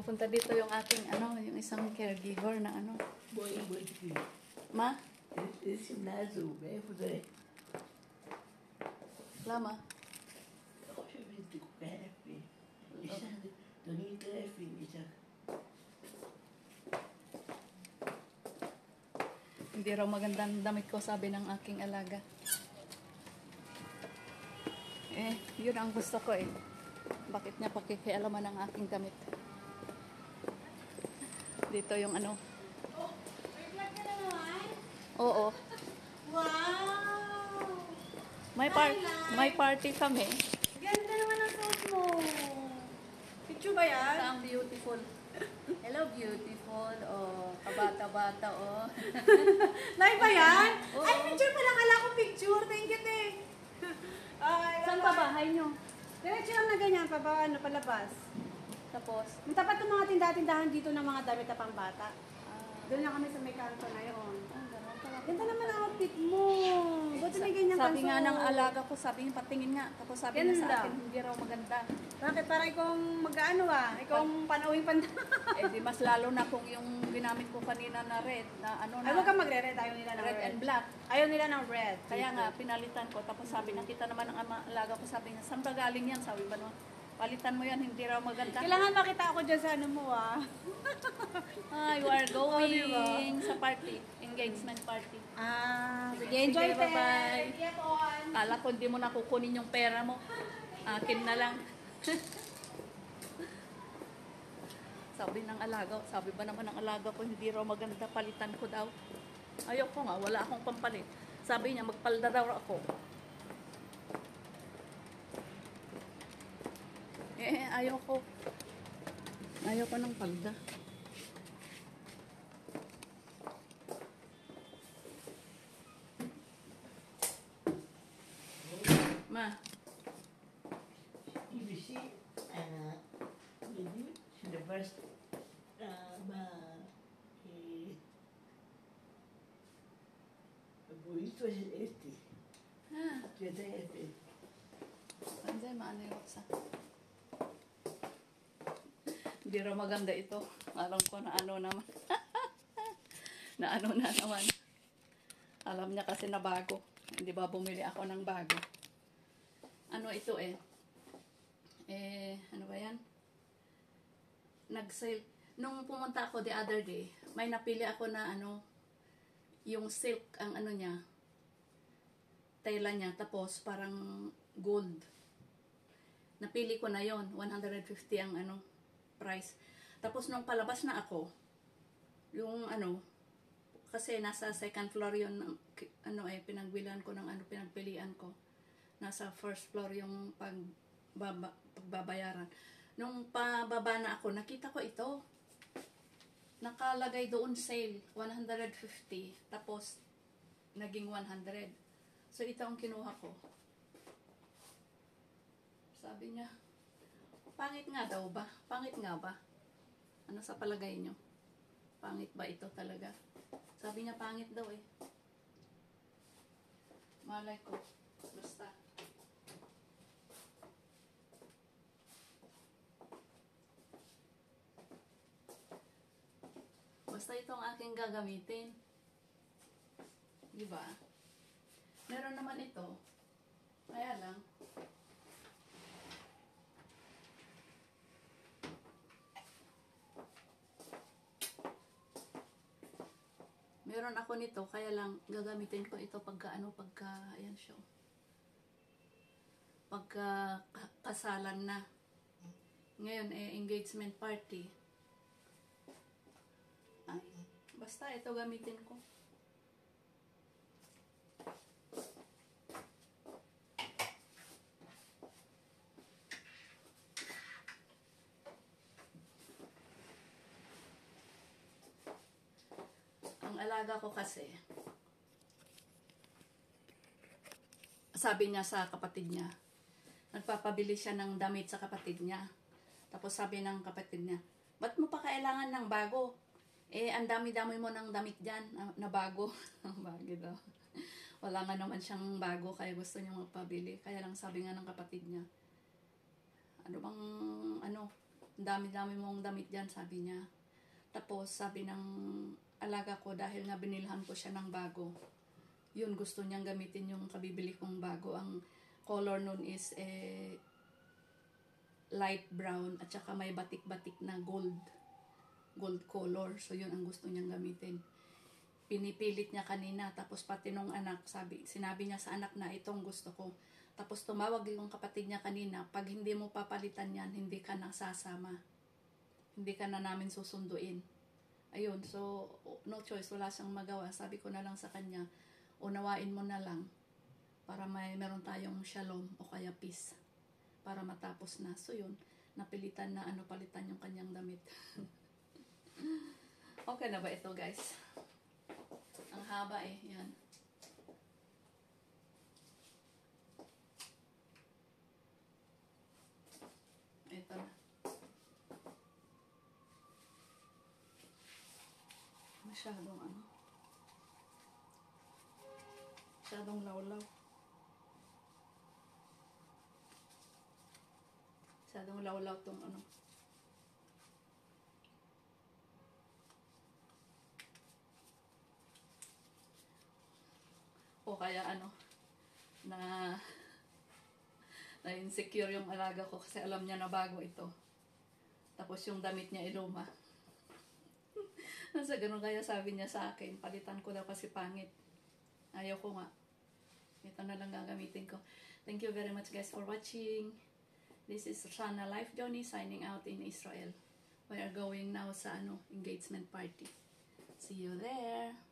Pupunta dito yung aking, yung isang caregiver na Boy, Ma? esse ginásio é poder. Lama? Ako siya binti ko kahapi. Isa, doon kahapi, isa. Hindi raw magandang damit ko, sabi ng aking alaga. Yun ang gusto ko eh. Bakit niya pakikialaman ang aking damit? Dito yung Oh, may vlog ka na naman? Oo. Wow! May party kami. Ganda naman ang suot mo. Picture ba yan? Ang beautiful. Hello, beautiful. Oh, kabata-bata, oh. Live ba yan? Oo. Ay, picture pala. Kala ko picture. Thank you, te. Ay, Saan pa bahay nyo? Diretso lang na ganyan, palabas. Tapos, Yung tapat ng mga tindahan dito ng mga damit na pangbata. ah, Doon lang kami sa may kanto na yun. ganun pala. Ganda naman ang outfit mo. Buti may ganyan Sabi kanso. nga ng alaga ko, sabi niya, patingin nga. Tapos sabi niya sa Ganda. akin, hindi raw maganda. Bakit? Para ikaw ang mag-ano Ikaw ang panawing panda. Di mas lalo na kung yung ginamit ko kanina na red, na Ay, huwag kang magre-red. Ayaw nila ng red red. and black. Ayaw nila ng red. Kaya nga, pinalitan ko. Tapos sabi, nakita naman ng alaga ko, sabi niya, saan ba galing yan? Sabi ba no, palitan mo yan, hindi raw maganda. Kailangan makita ako dyan sa ano mo You are going diba? sa party, engagement party. Sige, enjoy Sige, bye-bye. Sige, Pon. Kala ko hindi mo nakukunin yung pera mo. Akin na lang. Sabi ng alaga, sabi ba naman ng alaga ko, hindi raw maganda, palitan ko daw. Ayoko nga, wala akong pampalit. Sabi niya, magpalda daw ako. Ayoko. Ayoko ng palda. Ma, Ibisi, hindi, the first, bonito es este. Que te este. andiyan, maano yung sa. Hindi raw maganda ito. Alam ko na ano naman. Na ano na naman. Alam niya kasi na bago. Hindi ba bumili ako ng bago? Ano ito ano ba yan? Nag-sale. Nung pumunta ako the other day, may napili ako na yung silk ang ano niya, tela niya, tapos parang gold. Napili ko na yon 150 ang price. Tapos nung palabas na ako, yung kasi nasa second floor yun, pinagbilihan ko ng pinagpilian ko. Nasa first floor yung pagbabayaran. Nung pababa na ako, nakita ko ito. Nakalagay doon sale, 150. Tapos, naging 100. So, ito ang kinuha ko. Sabi niya, pangit nga daw ba? Pangit nga ba? Ano sa palagay niyo? Pangit ba ito talaga? Sabi niya, pangit daw eh. Malay ko. Basta. Basta itong aking gagamitin. Diba? Meron naman ito. Kaya lang. Meron ako nito, kaya lang gagamitin ko ito pagka ayan siya. Pagka kasalan na. Ngayon, engagement party. Ay, basta ito gamitin ko. Ang alaga ko kasi, sabi niya sa kapatid niya, nagpapabili siya ng damit sa kapatid niya. Tapos sabi ng kapatid niya, ba't mo pa kailangan ng bago? Ang dami-dami mo ng damit dyan na bago. Bago daw. Wala nga naman siyang bago, kaya gusto niya magpabili. Kaya lang sabi nga ng kapatid niya, dami-dami mong damit dyan, sabi niya. Tapos sabi ng alaga ko, dahil nga binilhan ko siya ng bago, yun gusto niyang gamitin yung kabibili kong bago. Ang color nun is light brown at saka may batik-batik na gold color. So yun ang gusto niyang gamitin. Pinipilit niya kanina, tapos pati nung anak, sinabi niya sa anak na itong gusto ko. Tapos tumawag yung kapatid niya kanina, pag hindi mo papalitan yan, hindi ka na sasama. Hindi ka na namin susunduin. Ayun, so no choice, wala siyang magawa. Sabi ko na lang sa kanya, unawain mo na lang para meron tayong shalom o kaya peace para matapos na. So yun, napilitan na palitan yung kanyang damit. Okay na ba ito, guys? Ang haba yan. Ito na. Masyadong lawlaw. Masyadong lawlaw tong o kaya na-insecure yung alaga ko kasi alam niya na bago ito. Tapos yung damit niya iluma. Nasa ganun kaya sabi niya sa akin, palitan ko daw kasi pangit. Ayaw ko nga. Ito na lang gagamitin ko. Thank you very much, guys, for watching. This is Shana Life Johnny signing out in Israel. We are going now sa engagement party. See you there.